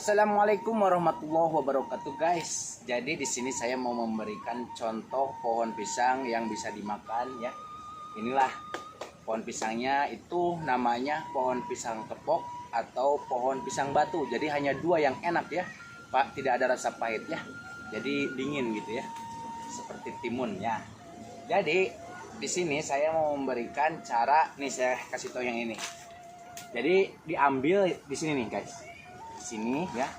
Assalamualaikum warahmatullahi wabarakatuh, guys. Jadi di sini saya mau memberikan contoh pohon pisang yang bisa dimakan ya. Inilah pohon pisangnya, itu namanya pohon pisang kepok atau pohon pisang batu. Jadi hanya dua yang enak ya, Pak. Tidak ada rasa pahit ya. Jadi dingin gitu ya. Seperti timun ya. Jadi di sini saya mau memberikan cara nih, saya kasih tahu yang ini. Jadi diambil di sini nih, guys. Sini ya,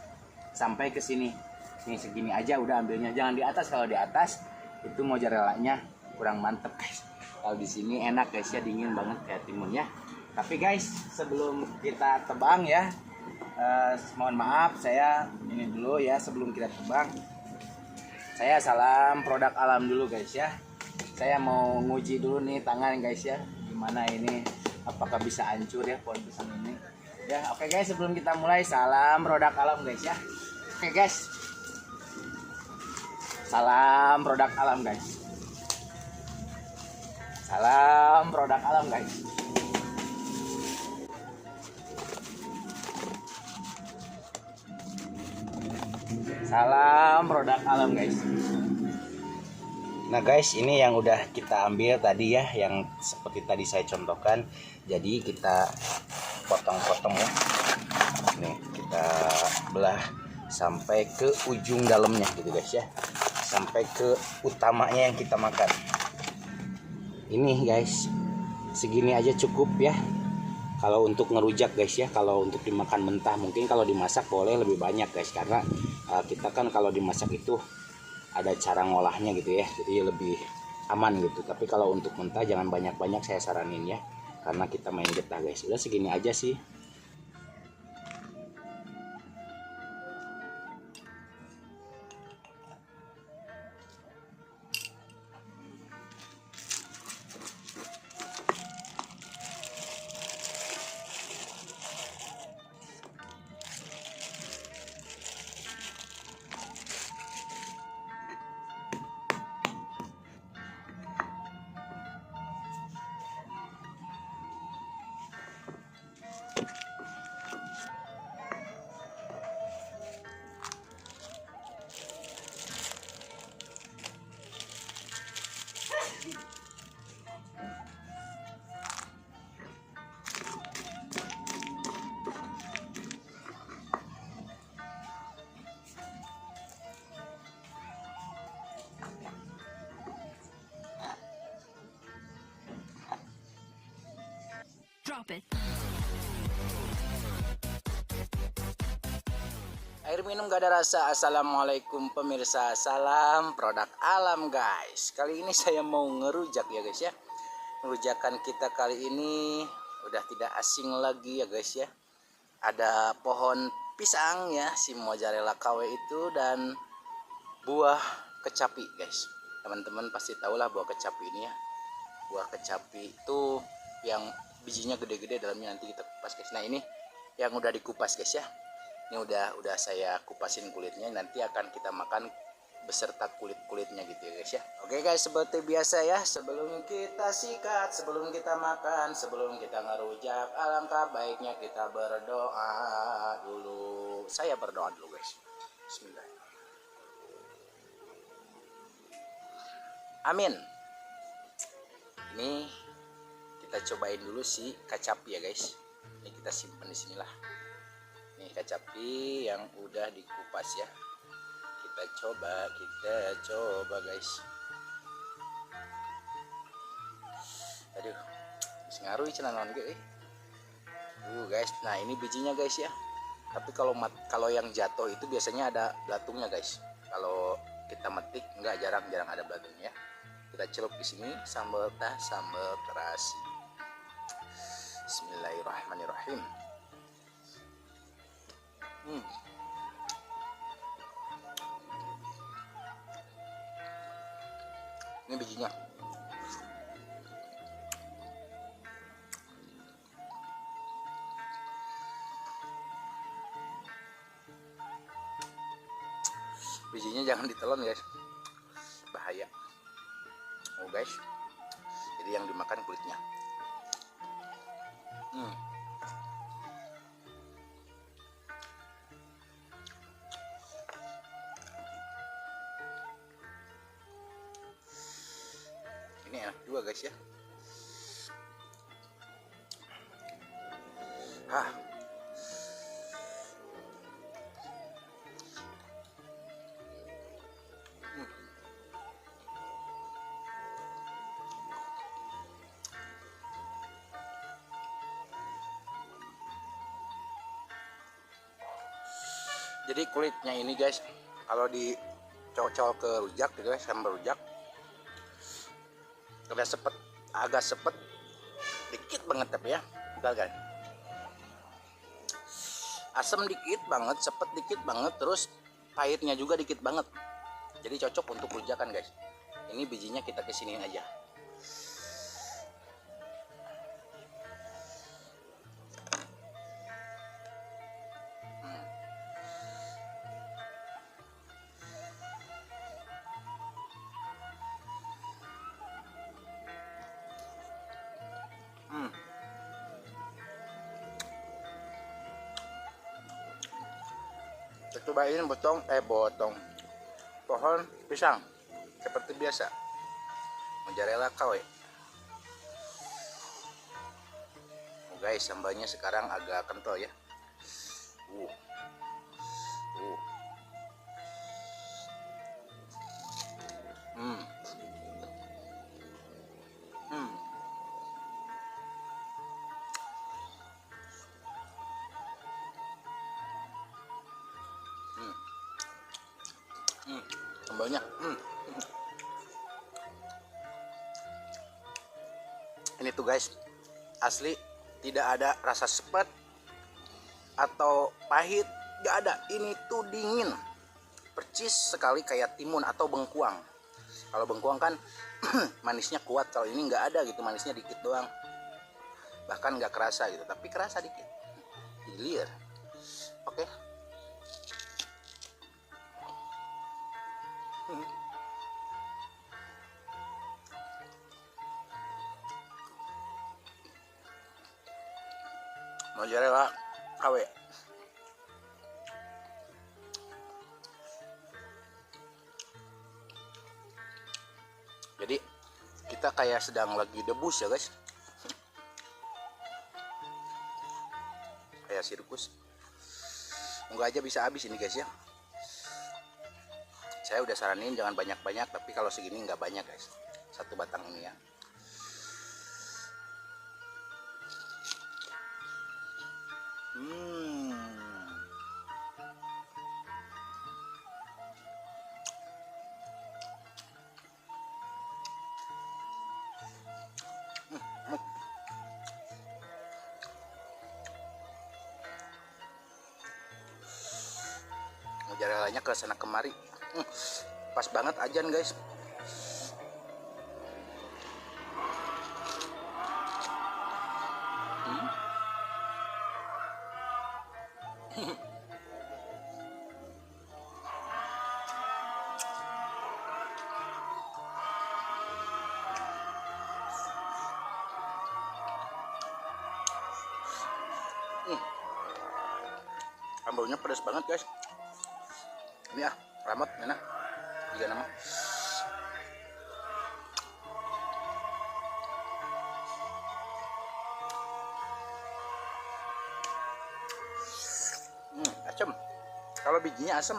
sampai ke sini nih, segini aja udah ambilnya, jangan di atas. Kalau di atas itu mozzarellanya kurang mantep, guys. Kalau di sini enak, guys ya, dingin banget kayak timun ya. Tapi guys, sebelum kita tebang ya, mohon maaf saya ini dulu ya, sebelum kita tebang saya salam produk alam dulu, guys ya. Saya mau nguji dulu nih tangan, guys ya, gimana ini, apakah bisa hancur ya pohon pisang ini ya. Oke guys, sebelum kita mulai, salam produk alam, guys ya. Oke guys, salam produk alam, guys. Salam produk alam, guys. Salam produk alam, guys. Nah guys, ini yang udah kita ambil tadi ya, yang seperti tadi saya contohkan. Jadi kita potong-potong ya. Nih, kita belah sampai ke ujung dalamnya gitu, guys ya. Sampai ke utamanya yang kita makan. Ini guys, segini aja cukup ya. Kalau untuk ngerujak, guys ya. Kalau untuk dimakan mentah, mungkin kalau dimasak boleh lebih banyak, guys. Karena kita kan kalau dimasak itu ada cara ngolahnya gitu ya, jadi lebih aman gitu. Tapi kalau untuk mentah jangan banyak-banyak, saya saranin ya, karena kita main getah, guys. Udah segini aja sih. Drop it. Air minum gak ada rasa. Assalamualaikum pemirsa, salam produk alam, guys. Kali ini saya mau ngerujak ya, guys ya. Ngerujakan kita kali ini udah tidak asing lagi ya, guys ya. Ada pohon pisang ya, si mozzarella KW itu, dan buah kecapi, guys. Teman-teman pasti tahulah buah kecapi ini ya. Buah kecapi itu yang bijinya gede-gede, dalamnya nanti kita kupas, guys. Nah ini yang udah dikupas, guys ya. Ini udah saya kupasin kulitnya, nanti akan kita makan beserta kulit-kulitnya gitu ya, guys ya. Oke guys, seperti biasa ya, sebelum kita sikat, sebelum kita makan, sebelum kita ngerujak, alangkah baiknya kita berdoa dulu. Saya berdoa dulu, guys. Bismillah. Amin. Ini kita cobain dulu si kacapi ya, guys. Ini kita simpan di sinilah. Nih kacapi yang udah dikupas ya. Kita coba guys. Aduh, bisa ngaruh cenanon ge. Guys, nah ini bijinya, guys ya. Tapi kalau yang jatuh itu biasanya ada belatungnya, guys. Kalau kita metik jarang ada belatungnya. Kita celup di sini sambal terasi. Bismillahirrahmanirrahim. Ini bijinya. Bijinya jangan ditelan, guys. Bahaya. Oh, guys. Jadi yang dimakan kulitnya. juga guys ya. Hah. Jadi kulitnya ini guys, kalau dicocol ke rujak gitu guys, sambal rujak, agak sepet dikit banget tapi ya, bentar guys. Asam dikit banget, sepet dikit banget, terus pahitnya juga dikit banget. Jadi cocok untuk rujakan guys. Ini bijinya kita kesiniin aja. Kita cobain pohon pisang seperti biasa. Mozzarella KW. Oh guys, sambalnya sekarang agak kental ya. Uh. Hmm. Hmm. Sambalnya. Ini tuh guys, asli tidak ada rasa sepet atau pahit, gak ada. Ini tuh dingin, percis sekali kayak timun atau bengkuang. Kalau bengkuang kan manisnya kuat, kalau ini nggak ada gitu, manisnya dikit doang, bahkan nggak kerasa gitu, tapi kerasa dikit, gilir. Oke. Mozzarella KW. Jadi kita kayak sedang lagi debus ya guys, kayak sirkus. Moga aja bisa habis ini guys ya. Saya udah saranin jangan banyak-banyak, tapi kalau segini nggak banyak guys, satu batang ini ya. Mozzarellanya ke sana kemari. Pas banget ajan guys. Sambalnya pedas banget guys. Ini ya, ramot enak. Juga nama. Asam. Kalau bijinya asam.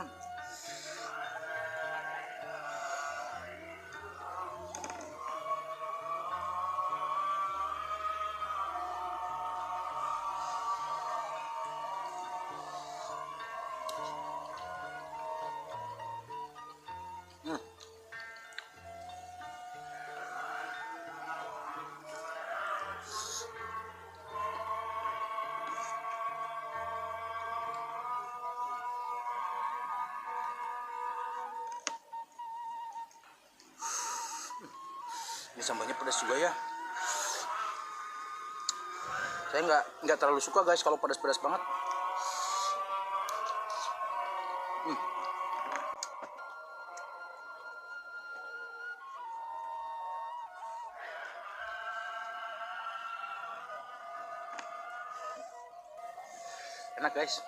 Ini sambalnya pedas juga ya. Saya nggak terlalu suka guys kalau pedas-pedas banget. Enak guys.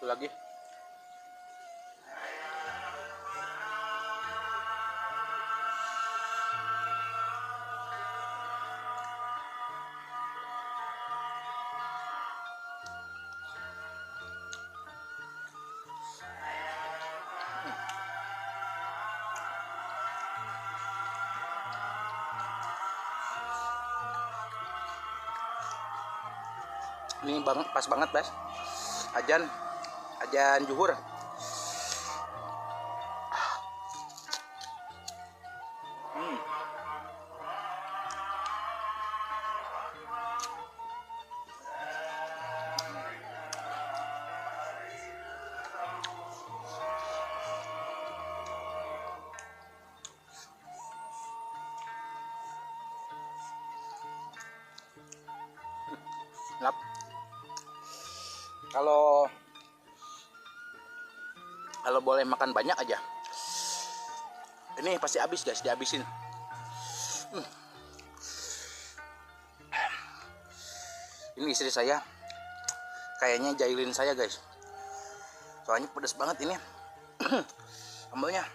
Satu lagi. Ini pas banget, guys. Ajan zuhur. Lap. Kalau boleh makan banyak aja, ini pasti habis, guys, dihabisin. Ini istri saya kayaknya jahilin saya, guys, soalnya pedas banget ini. Sambalnya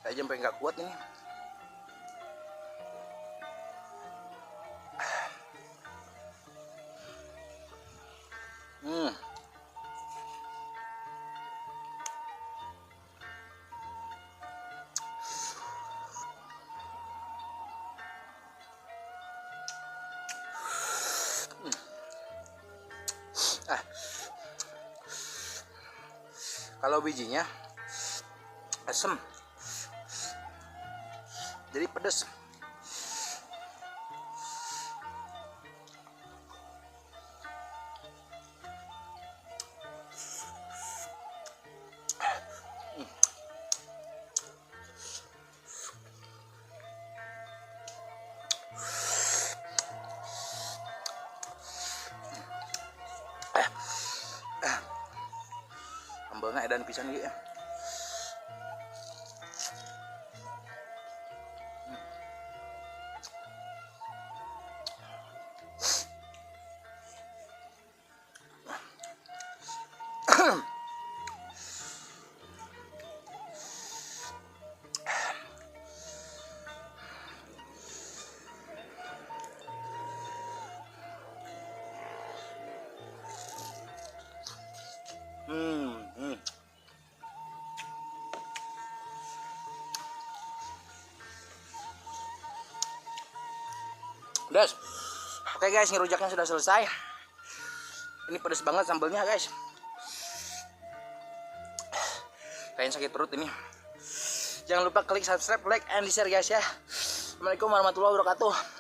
saya sampai nggak kuat ini. Kalau bijinya asem, jadi pedas. Sambalnya edan pisan ieu ya. Guys, oke guys, ngerujaknya sudah selesai. Ini pedas banget sambalnya, guys. Kayaknya sakit perut ini. Jangan lupa klik subscribe, like, and share, guys ya. Assalamualaikum warahmatullahi wabarakatuh.